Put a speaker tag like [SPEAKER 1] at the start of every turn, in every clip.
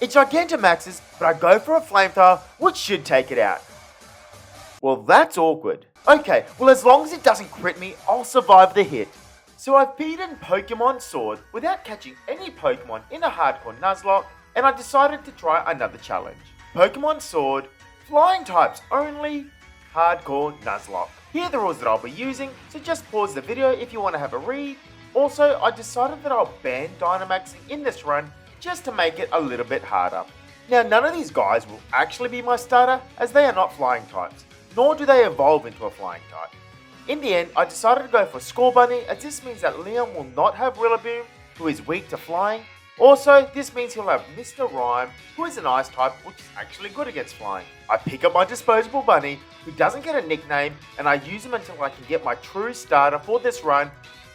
[SPEAKER 1] It Gigantamaxes, but I go for a Flamethrower, which should take it out. Well, that's awkward. Okay, well as long as it doesn't crit me, I'll survive the hit. So I've beaten Pokemon Sword without catching any Pokemon in a hardcore Nuzlocke, and I decided to try another challenge. Pokemon Sword, Flying types only, hardcore Nuzlocke. Here are the rules that I'll be using, so just pause the video if you want to have a read. Also, I decided that I'll ban Dynamaxing in this run, just to make it a little bit harder. Now none of these guys will actually be my starter, as they are not flying types, nor do they evolve into a flying type. In the end, I decided to go for Scorbunny, as this means that Leon will not have Rillaboom, who is weak to flying. Also, this means he'll have Mr. Rhyme, who is an ice type, which is actually good against flying. I pick up my disposable bunny, who doesn't get a nickname, and I use him until I can get my true starter for this run,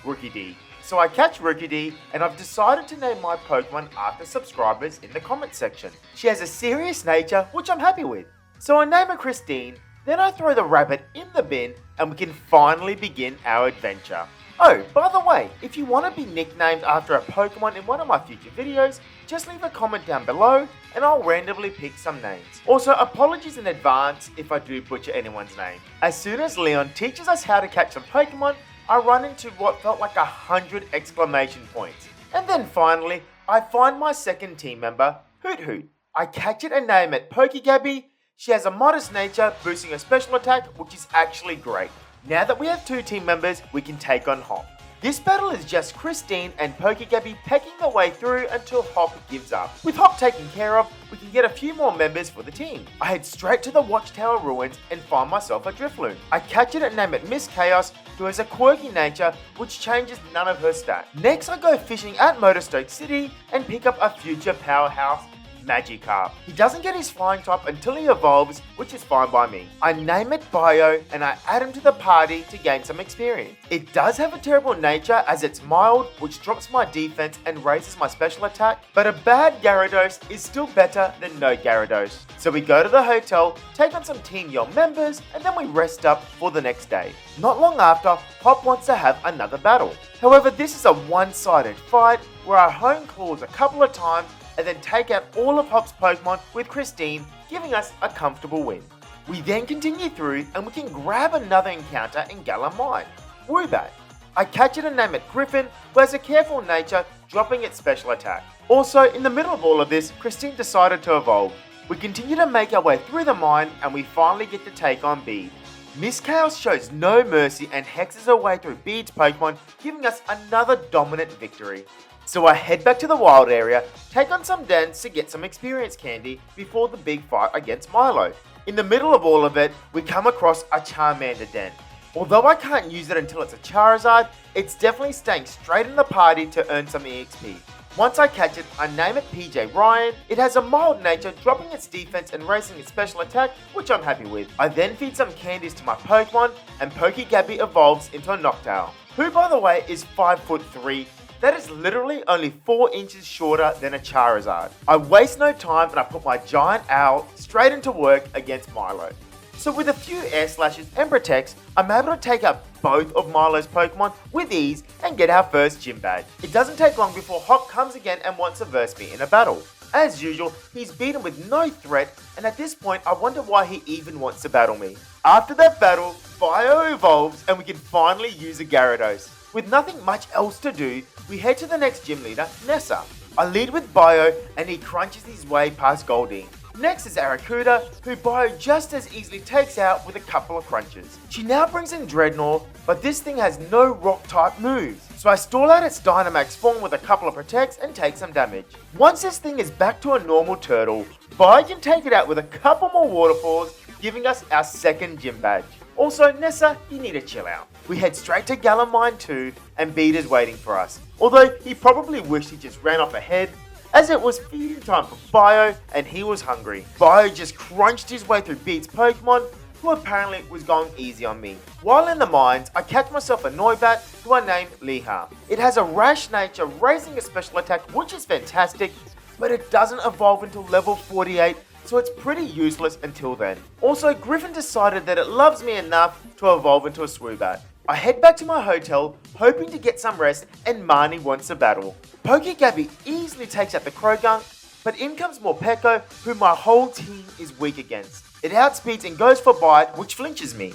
[SPEAKER 1] Rookie D. So I catch Rookie D, and I've decided to name my Pokemon after subscribers in the comment section. She has a serious nature, which I'm happy with. So I name her Christine, then I throw the rabbit in the bin, and we can finally begin our adventure. Oh, by the way, if you want to be nicknamed after a Pokemon in one of my future videos, just leave a comment down below and I'll randomly pick some names. Also, apologies in advance if I do butcher anyone's name. As soon as Leon teaches us how to catch some Pokemon, I run into what felt like 100 exclamation points. And then finally, I find my second team member, Hoot Hoot. I catch it and name it Pokegabby. She has a modest nature, boosting her special attack, which is actually great. Now that we have two team members, we can take on Hop. This battle is just Christine and Pokegabby pecking their way through until Hop gives up. With Hop taken care of, we can get a few more members for the team. I head straight to the Watchtower Ruins and find myself a Drifloon. I catch it and name it Miss Chaos, who has a quirky nature which changes none of her stats. Next I go fishing at Motorstoke City and pick up a future powerhouse, Magikarp. He doesn't get his flying type until he evolves, which is fine by me. I name it Bio and I add him to the party to gain some experience. It does have a terrible nature as it's mild, which drops my defense and raises my special attack, but a bad Gyarados is still better than no Gyarados. So we go to the hotel, take on some Team Yell members, and then we rest up for the next day. Not long after, Hop wants to have another battle. However, this is a one-sided fight where I hone claws a couple of times and then take out all of Hop's Pokemon with Christine, giving us a comfortable win. We then continue through and we can grab another encounter in Galar Mine, Woobat. I catch it and name it Griffin, who has a careful nature, dropping its special attack. Also, in the middle of all of this, Christine decided to evolve. We continue to make our way through the mine and we finally get to take on Bede. Miss Chaos shows no mercy and hexes her way through Bede's Pokemon, giving us another dominant victory. So I head back to the wild area, take on some dens to get some experience candy before the big fight against Milo. In the middle of all of it, we come across a Charmander den. Although I can't use it until it's a Charizard, it's definitely staying straight in the party to earn some EXP. Once I catch it, I name it PJ Ryan. It has a mild nature, dropping its defense and raising its special attack, which I'm happy with. I then feed some candies to my Pokemon, and Pokegabby evolves into a Noctowl, who by the way is 5'3". That is literally only 4 inches shorter than a Charizard. I waste no time and I put my giant owl straight into work against Milo. So with a few air slashes and protects, I'm able to take out both of Milo's Pokemon with ease and get our first gym badge. It doesn't take long before Hop comes again and wants to verse me in a battle. As usual, he's beaten with no threat, and at this point I wonder why he even wants to battle me. After that battle, Bio evolves and we can finally use a Gyarados. With nothing much else to do, we head to the next gym leader, Nessa. I lead with Bio and he crunches his way past Goldeen. Next is Aracuda, who Bio just as easily takes out with a couple of crunches. She now brings in Dreadnought, but this thing has no rock type moves. So I stall out its Dynamax form with a couple of protects and take some damage. Once this thing is back to a normal turtle, Bio can take it out with a couple more waterfalls, giving us our second gym badge. Also, Nessa, you need to chill out. We head straight to Galar Mine 2 and Bede is waiting for us. Although he probably wished he just ran off ahead, as it was feeding time for Bio and he was hungry. Bio just crunched his way through Bede's Pokemon, who apparently was going easy on me. While in the mines, I catch myself a Noibat, who I named Rihann. It has a rash nature, raising a special attack, which is fantastic, but it doesn't evolve until level 48, so it's pretty useless until then. Also, Griffin decided that it loves me enough to evolve into a Swoobat. I head back to my hotel, hoping to get some rest, and Marnie wants a battle. Pokegabby easily takes out the Croagunk, But in comes Morpeko, who my whole team is weak against. It outspeeds and goes for Bite, which flinches me.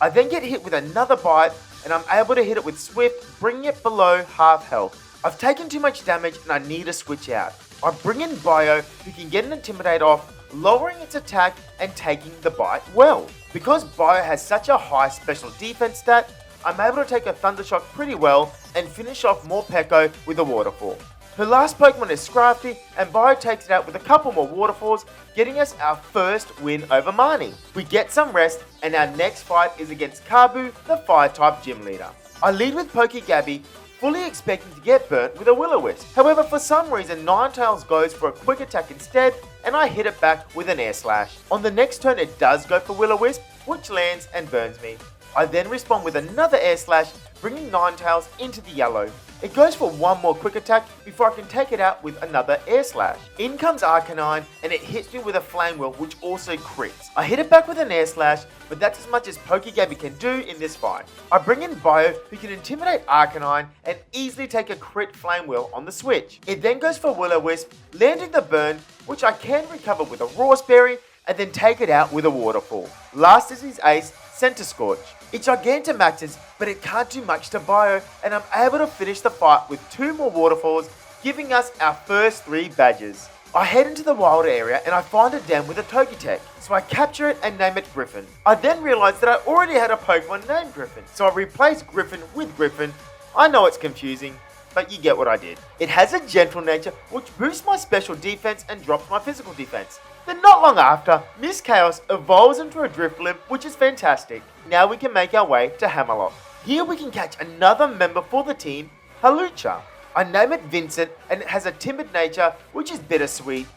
[SPEAKER 1] I then get hit with another Bite, and I'm able to hit it with Swift, bringing it below half health. I've taken too much damage and I need to switch out. I bring in Bio, who can get an Intimidate off, lowering its attack and taking the Bite well. Because Bio has such a high special defense stat, I'm able to take a Thundershock pretty well and finish off Morpeko with a Waterfall. Her last Pokemon is Scrafty, and Bio takes it out with a couple more Waterfalls, getting us our first win over Marnie. We get some rest, and our next fight is against Kabu, the Fire-type gym leader. I lead with Pokegabby, fully expecting to get burnt with a Will-O-Wisp. However, for some reason, Ninetales goes for a quick attack instead, and I hit it back with an Air Slash. On the next turn, it does go for Will-O-Wisp, which lands and burns me. I then respond with another Air Slash, bringing Ninetales into the yellow. It goes for one more quick attack before I can take it out with another Air Slash. In comes Arcanine, and it hits me with a Flame Wheel, which also crits. I hit it back with an Air Slash, but that's as much as Pokegabby can do in this fight. I bring in Bio, who can intimidate Arcanine and easily take a crit Flame Wheel on the switch. It then goes for Will-O-Wisp, landing the burn, which I can recover with a Rawsberry, and then take it out with a Waterfall. Last is his ace, Center Scorch. It Gigantamaxes, but it can't do much to Bio, and I'm able to finish the fight with 2 more Waterfalls, giving us our first 3 badges. I head into the wild area and I find a den with a Togetic, so I capture it and name it Griffin. I then realise that I already had a Pokemon named Griffin, so I replace Griffin with Griffin. I know it's confusing, but you get what I did. It has a gentle nature, which boosts my special defense and drops my physical defense. Then not long after, Miss Chaos evolves into a Drifblim, which is fantastic. Now we can make our way to Hammerlock. Here we can catch another member for the team, Halucha. I name it Vincent, and it has a timid nature, which is bittersweet.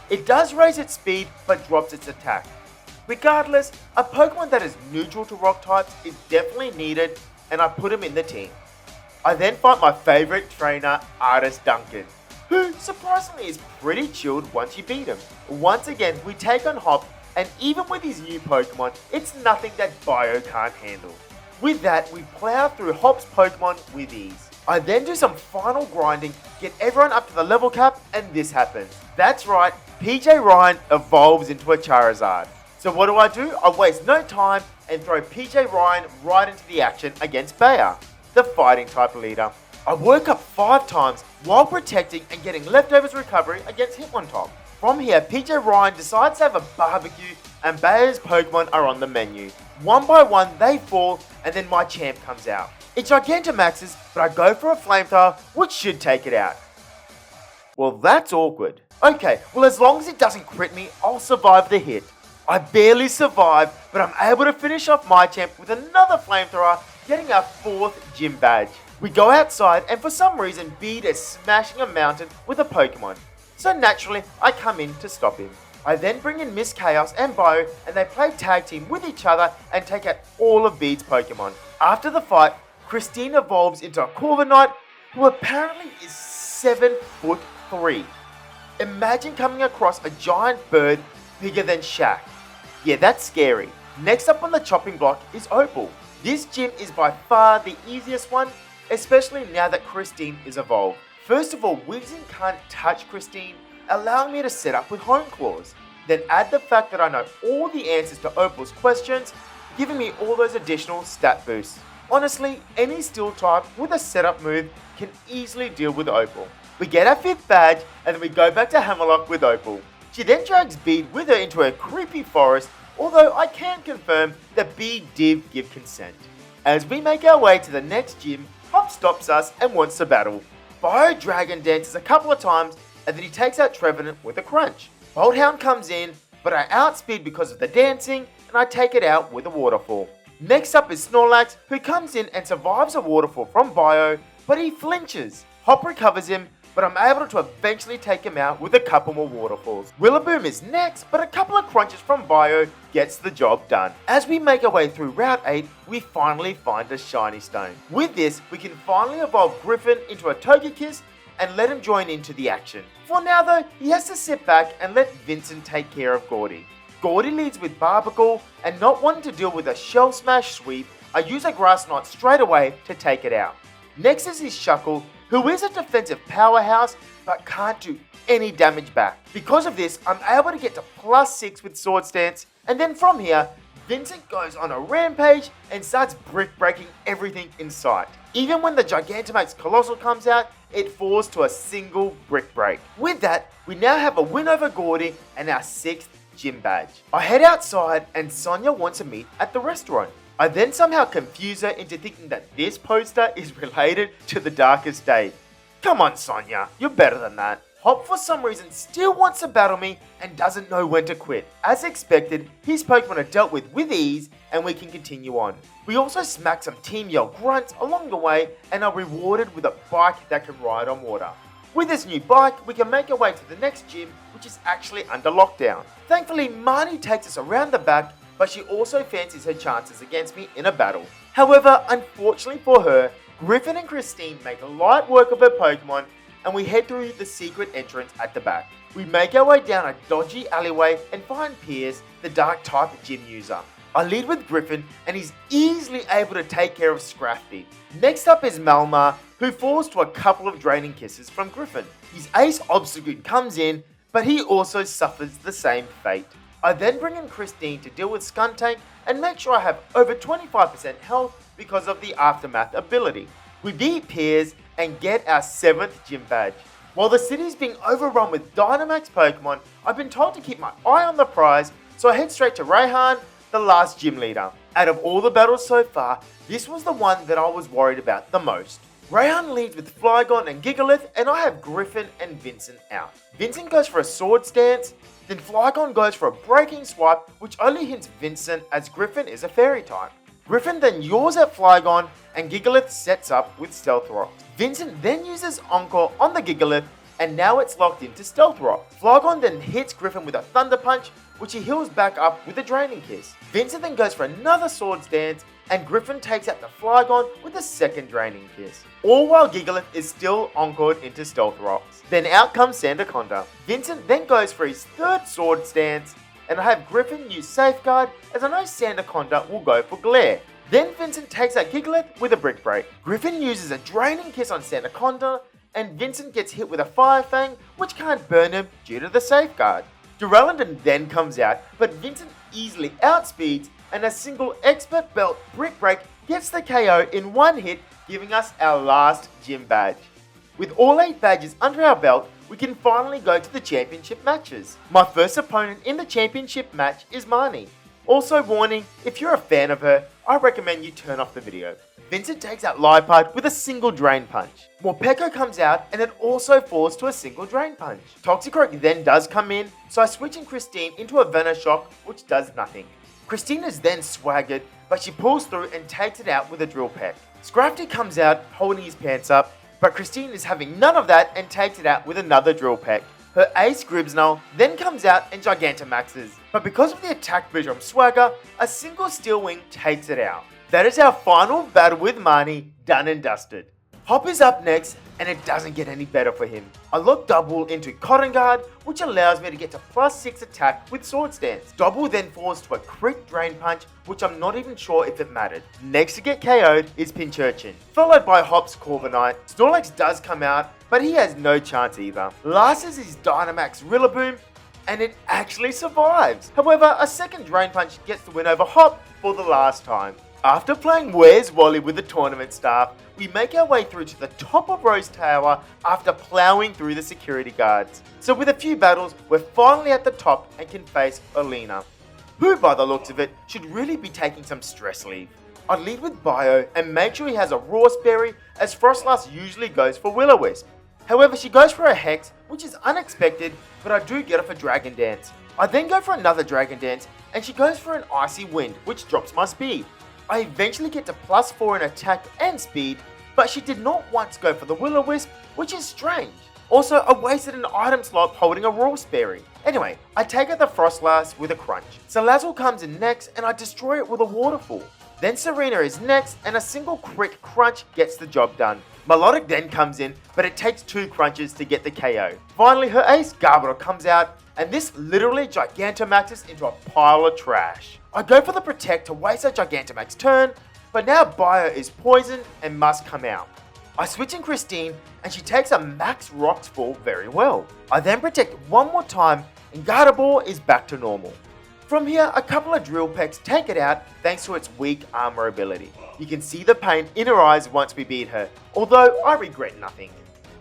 [SPEAKER 1] It does raise its speed, but drops its attack. Regardless, a Pokemon that is neutral to rock types is definitely needed, and I put him in the team. I then fight my favourite trainer, Artist Duncan, who surprisingly is pretty chilled once you beat him. Once again, we take on Hop, and even with his new Pokemon, it's nothing that Bio can't handle. With that, we plow through Hop's Pokemon with ease. I then do some final grinding, get everyone up to the level cap, and this happens. That's right, PJ Rihann evolves into a Charizard. So what do? I waste no time and throw PJ Rihann right into the action against Bayer, the fighting type leader. I woke up 5 times while protecting and getting leftovers recovery against Hitmontop. From here, PJ Rihann decides to have a barbecue and Bayer's Pokemon are on the menu. One by one, they fall and then my champ comes out. It Gigantamaxes, but I go for a Flamethrower, which should take it out. Well, that's awkward. Okay, well as long as it doesn't crit me, I'll survive the hit. I barely survive, but I'm able to finish off my champ with another Flamethrower, getting our 4th gym badge. We go outside and for some reason Bede is smashing a mountain with a Pokemon. So naturally, I come in to stop him. I then bring in Miss Chaos and Bio and they play tag team with each other and take out all of Bede's Pokemon. After the fight, Christine evolves into a Corviknight, who apparently is 7'3". Imagine coming across a giant bird bigger than Shaq. Yeah, that's scary. Next up on the chopping block is Opal. This gym is by far the easiest one, especially now that Christine is evolved. First of all, Weezing can't touch Christine, allowing me to set up with Home Claws. Then add the fact that I know all the answers to Opal's questions, giving me all those additional stat boosts. Honestly, any steel type with a setup move can easily deal with Opal. We get our 5th badge and then we go back to Hammerlock with Opal. She then drags Bede with her into a creepy forest, although I can confirm that Bede did give consent. As we make our way to the next gym, Hop stops us and wants to battle. Bio Dragon dances a couple of times and then he takes out Trevenant with a crunch. Bolthound comes in, but I outspeed because of the dancing and I take it out with a Waterfall. Next up is Snorlax, who comes in and survives a Waterfall from Bio, but he flinches. Hop recovers him, but I'm able to eventually take him out with a couple more Waterfalls. Rillaboom is next, but a couple of crunches from Bio gets the job done. As we make our way through Route 8, we finally find a Shiny Stone. With this, we can finally evolve Griffin into a Togekiss and let him join into the action. For now though, he has to sit back and let Vincent take care of Gordy. Gordy leads with Barbacle, and not wanting to deal with a Shell Smash sweep, I use a Grass Knot straight away to take it out. Next is his Shuckle, who is a defensive powerhouse, but can't do any damage back. Because of this, I'm able to get to +6 with Sword Stance, and then from here, Vincent goes on a rampage and starts brick breaking everything in sight. Even when the Gigantamax Colossal comes out, it falls to a single brick break. With that, we now have a win over Gordy and our 6th gym badge. I head outside and Sonia wants to meet at the restaurant. I then somehow confuse her into thinking that this poster is related to the Darkest Day. Come on Sonia, you're better than that. Hop for some reason still wants to battle me and doesn't know when to quit. As expected, his Pokemon are dealt with ease and we can continue on. We also smack some Team Yell grunts along the way and are rewarded with a bike that can ride on water. With this new bike, we can make our way to the next gym, which is actually under lockdown. Thankfully, Marnie takes us around the back, but she also fancies her chances against me in a battle. However, unfortunately for her, Griffin and Christine make light work of her Pokemon and we head through the secret entrance at the back. We make our way down a dodgy alleyway and find Piers, the dark type gym user. I lead with Griffin and he's easily able to take care of Scrafty. Next up is Malmar, who falls to a couple of draining kisses from Griffin. His ace Obstagoon comes in, but he also suffers the same fate. I then bring in Christine to deal with Skuntank and make sure I have over 25% health because of the Aftermath ability. We beat Piers and get our 7th gym badge. While the city is being overrun with Dynamax Pokemon, I've been told to keep my eye on the prize, so I head straight to Rihann, the last gym leader. Out of all the battles so far, this was the one that I was worried about the most. Rihann leads with Flygon and Gigalith, and I have Griffin and Vincent out. Vincent goes for a Sword Stance, then Flygon goes for a Breaking Swipe, which only hints Vincent as Griffin is a Fairy type. Griffin then yaws at Flygon, and Gigalith sets up with Stealth Rock. Vincent then uses Encore on the Gigalith, and now it's locked into Stealth Rock. Flygon then hits Griffin with a Thunder Punch, which he heals back up with a Draining Kiss. Vincent then goes for another Sword Stance, and Griffin takes out the Flygon with a second Draining Kiss. All while Gigalith is still encored into Stealth Rocks. Then out comes Sandaconda. Vincent then goes for his 3rd Sword Stance, and I have Griffin use Safeguard as I know Sandaconda will go for Glare. Then Vincent takes out Gigalith with a Brick Break. Griffin uses a Draining Kiss on Sandaconda, and Vincent gets hit with a Fire Fang, which can't burn him due to the Safeguard. Duraludon then comes out, but Vincent easily outspeeds, and a single Expert Belt Brick Break gets the KO in one hit, giving us our last gym badge. With all 8 badges under our belt, we can finally go to the championship matches. My first opponent in the championship match is Marnie. Also warning, if you're a fan of her, I recommend you turn off the video. Vincent takes out Liepard with a single Drain Punch. Morpeko comes out and it also falls to a single Drain Punch. Toxicroak then does come in, so I switch in Christine into a Venoshock, which does nothing. Christine is then swaggered, but she pulls through and takes it out with a Drill Peck. Scrafty comes out holding his pants up, but Christine is having none of that and takes it out with another Drill Peck. Her ace Gribbsnarl then comes out and Gigantamaxes, but because of the attack boost from Swagger, a single Steel Wing takes it out. That is our final battle with Marnie, done and dusted. Hop is up next, and it doesn't get any better for him. I lock Double into Cotton Guard, which allows me to get to +6 attack with Sword Stance. Double then falls to a crit Drain Punch, which I'm not even sure if it mattered. Next to get KO'd is Pincurchin, followed by Hop's Corviknight. Snorlax does come out, but he has no chance either. Last is his Dynamax Rillaboom, and it actually survives. However, a second Drain Punch gets the win over Hop for the last time. After playing Where's Wally with the tournament staff, we make our way through to the top of Rose Tower after ploughing through the security guards. So with a few battles, we're finally at the top and can face Olena, who by the looks of it, should really be taking some stress leave. I lead with Bio and make sure he has a Rawsberry, as Frostlass usually goes for Will-O-Wisp. However, she goes for a Hex, which is unexpected, but I do get off a Dragon Dance. I then go for another Dragon Dance, and she goes for an Icy Wind, which drops my speed. I eventually get to +4 in attack and speed, but she did not once go for the Will-O-Wisp, which is strange. Also, I wasted an item slot holding a Rawsberry. Anyway, I take out the Frostlass with a Crunch. Salazzle comes in next, and I destroy it with a Waterfall. Then Serena is next, and a single crit Crunch gets the job done. Melodic then comes in, but it takes 2 crunches to get the KO. Finally, her ace Garbodor comes out, and this literally Gigantamaxes into a pile of trash. I go for the Protect to waste a Gigantamax turn, but now Bio is poisoned and must come out. I switch in Christine and she takes a max rocks fall very well. I then protect one more time and Gardevoir is back to normal. From here, a couple of drill pecks take it out thanks to its weak armor ability. You can see the pain in her eyes once we beat her, although I regret nothing.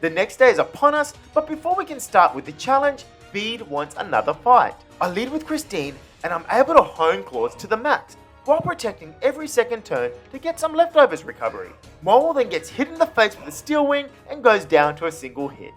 [SPEAKER 1] The next day is upon us, but before we can start with the challenge, Bede wants another fight. I lead with Christine and I'm able to hone claws to the max, while protecting every second turn to get some leftovers recovery. Mole then gets hit in the face with a steel wing and goes down to a single hit.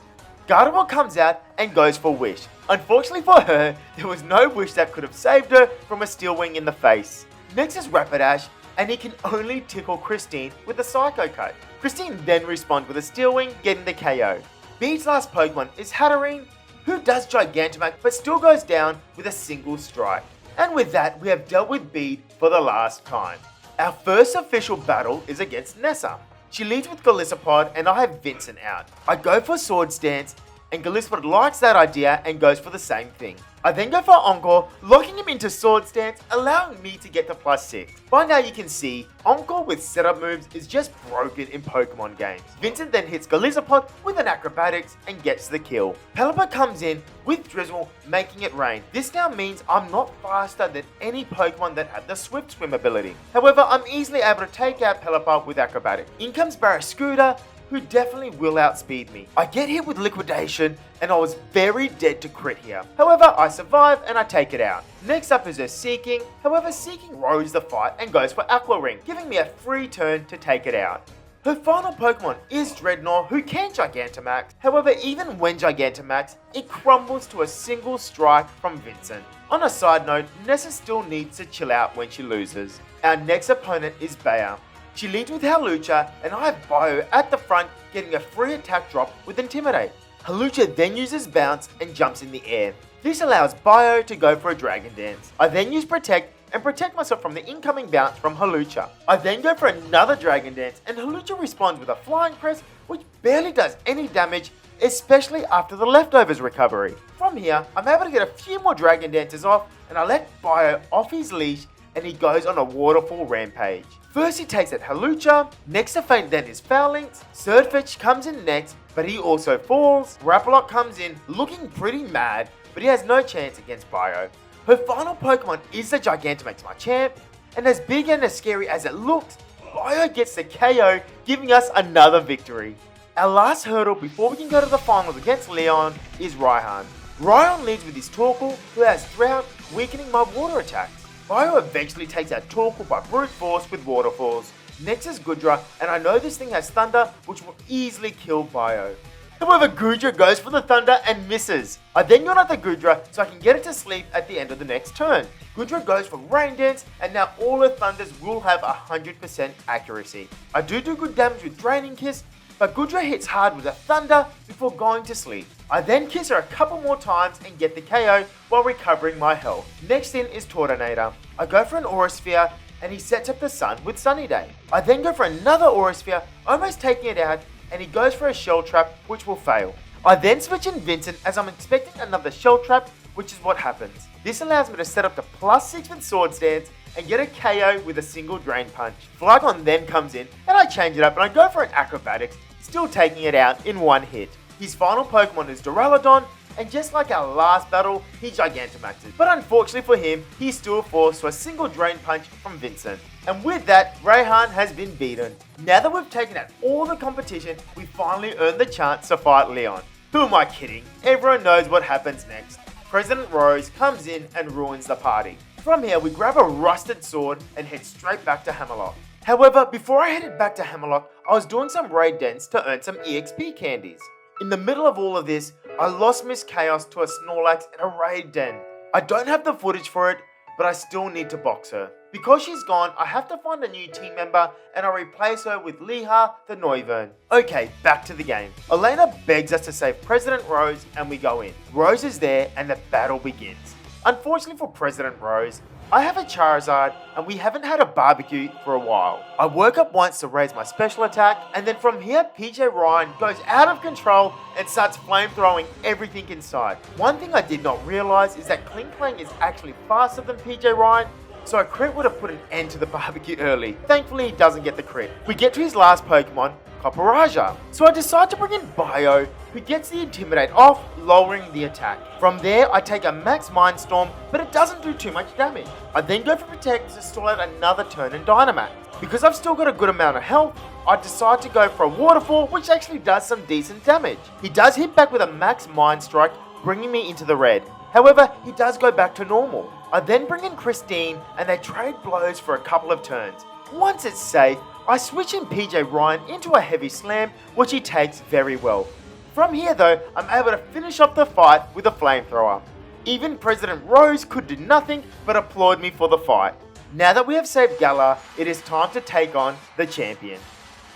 [SPEAKER 1] Gardevoir comes out and goes for Wish. Unfortunately for her, there was no Wish that could have saved her from a steel wing in the face. Next is Rapidash, and he can only tickle Christine with a Psycho Cut. Christine then responds with a steel wing, getting the KO. Bede's last Pokemon is Hatterene, who does Gigantamax but still goes down with a single strike. And with that, we have dealt with Bede for the last time. Our first official battle is against Nessa. She leads with Golisopod and I have Vincent out. I go for Sword Stance and Golisopod likes that idea and goes for the same thing. I then go for Encore, locking him into Sword Stance, allowing me to get to +6. By now you can see, Encore with setup moves is just broken in Pokemon games. Vincent then hits Golisopod with an Acrobatics and gets the kill. Pelipper comes in with Drizzle, making it rain. This now means I'm not faster than any Pokemon that had the Swift Swim ability. However, I'm easily able to take out Pelipper with Acrobatics. In comes Aracuda, who definitely will outspeed me. I get hit with Liquidation and I was very dead to crit here. However, I survive and I take it out. Next up is her Seeking. However, Seeking rows the fight and goes for Aqua Ring, giving me a free turn to take it out. Her final Pokemon is Dreadnought, who can Gigantamax. However, even when Gigantamax, it crumbles to a single strike from Vincent. On a side note, Nessa still needs to chill out when she loses. Our next opponent is Bayer. She leads with Hawlucha, and I have Bio at the front getting a free attack drop with Intimidate. Hawlucha then uses Bounce and jumps in the air. This allows Bio to go for a Dragon Dance. I then use Protect and protect myself from the incoming bounce from Hawlucha. I then go for another Dragon Dance and Hawlucha responds with a Flying Press, which barely does any damage, especially after the leftovers recovery. From here, I'm able to get a few more Dragon Dances off and I let Bio off his leash and he goes on a waterfall rampage. First he takes out Hawlucha, next to feint then is Fowlinks, Surfetch comes in next, but he also falls. Rapalock comes in looking pretty mad, but he has no chance against Bio. Her final Pokemon is the Gigantamax, my champ, and as big and as scary as it looks, Bio gets the KO, giving us another victory. Our last hurdle before we can go to the finals against Leon is Rihann. Rihann leads with his Torkoal, who has Drought, weakening my water attacks. Bio eventually takes out Torkoal by brute force with waterfalls. Next is Goodra, and I know this thing has Thunder, which will easily kill Bio. However, Goodra goes for the Thunder and misses. I then yawn at the Goodra so I can get it to sleep at the end of the next turn. Goodra goes for Rain Dance, and now all her Thunders will have 100% accuracy. I do good damage with Draining Kiss, but Goodra hits hard with a Thunder before going to sleep. I then kiss her a couple more times and get the KO while recovering my health. Next in is Tortonata. I go for an Aura Sphere and he sets up the sun with Sunny Day. I then go for another Aura Sphere, almost taking it out, and he goes for a Shell Trap, which will fail. I then switch in Vincent as I'm expecting another Shell Trap, which is what happens. This allows me to set up to +6 with Sword Stance and get a KO with a single Drain Punch. Flygon then comes in and I change it up and I go for an Acrobatics, still taking it out in one hit. His final Pokemon is Duraludon, and just like our last battle, he Gigantamaxes. But unfortunately for him, he's still forced to a single Drain Punch from Vincent. And with that, Rihann has been beaten. Now that we've taken out all the competition, we finally earned the chance to fight Leon. Who am I kidding? Everyone knows what happens next. President Rose comes in and ruins the party. From here, we grab a rusted sword and head straight back to Hammerlock. However, before I headed back to Hammerlock, I was doing some raid dens to earn some EXP candies. In the middle of all of this, I lost Miss Chaos to a Snorlax in a raid den. I don't have the footage for it, but I still need to box her. Because she's gone, I have to find a new team member and I replace her with Liha the Noivern. Okay, back to the game. Elena begs us to save President Rose and we go in. Rose is there and the battle begins. Unfortunately for President Rose, I have a Charizard and we haven't had a barbecue for a while. I woke up once to raise my special attack and then from here PJ Ryan goes out of control and starts flamethrowing everything inside. One thing I did not realise is that Klinklang is actually faster than PJ Ryan, so a crit would have put an end to the barbecue early. Thankfully, he doesn't get the crit. We get to his last Pokemon, Copperaja. So I decide to bring in Bio, who gets the Intimidate off, lowering the attack. From there, I take a Max Mindstorm, but it doesn't do too much damage. I then go for Protect to stall out another turn in Dynamax. Because I've still got a good amount of health, I decide to go for a Waterfall, which actually does some decent damage. He does hit back with a Max Mind Strike, bringing me into the red. However, he does go back to normal. I then bring in Christine, and they trade blows for a couple of turns. Once it's safe, I switch in PJ Rihann into a Heavy Slam, which he takes very well. From here though, I'm able to finish up the fight with a Flamethrower. Even President Rose could do nothing but applaud me for the fight. Now that we have saved Galar, it is time to take on the champion.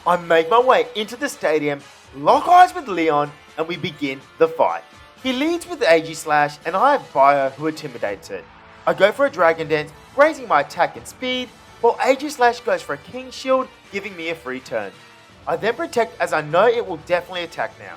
[SPEAKER 1] I make my way into the stadium, lock eyes with Leon, and we begin the fight. He leads with the Aegislash, and I have Bio who intimidates it. I go for a Dragon Dance, raising my attack and speed, while Aegislash goes for a King Shield, giving me a free turn. I then Protect as I know it will definitely attack now.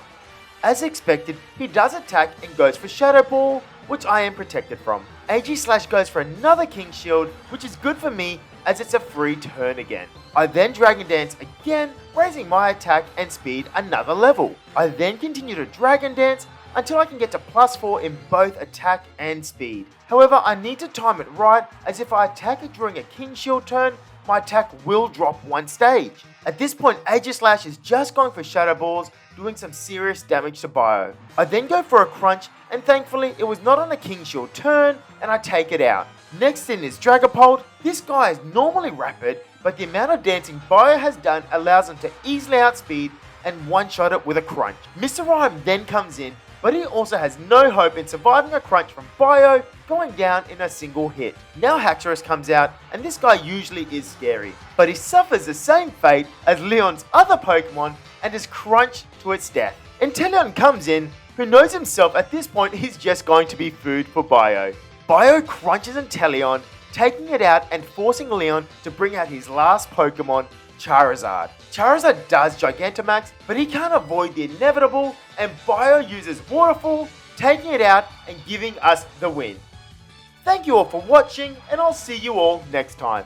[SPEAKER 1] As expected, he does attack and goes for Shadow Ball, which I am protected from. Aegislash goes for another King Shield, which is good for me as it's a free turn again. I then Dragon Dance again, raising my attack and speed another level. I then continue to Dragon Dance until I can get to +4 in both attack and speed. However, I need to time it right, as if I attack it during a King Shield turn, my attack will drop one stage. At this point, Aegislash is just going for Shadow Balls, doing some serious damage to Bio. I then go for a Crunch, and thankfully it was not on a King Shield turn, and I take it out. Next in is Dragopold. This guy is normally rapid, but the amount of dancing Bio has done allows him to easily outspeed and one-shot it with a Crunch. Mr. Rhyme then comes in, but he also has no hope in surviving a Crunch from Bio, going down in a single hit. Now Haxorus comes out, and this guy usually is scary, but he suffers the same fate as Leon's other Pokemon and is crunched to its death. Inteleon comes in, who knows himself at this point he's just going to be food for Bio. Bio crunches Inteleon, taking it out and forcing Leon to bring out his last Pokemon, Charizard. Charizard does Gigantamax, but he can't avoid the inevitable, and Bio uses Waterfall, taking it out and giving us the win. Thank you all for watching, and I'll see you all next time.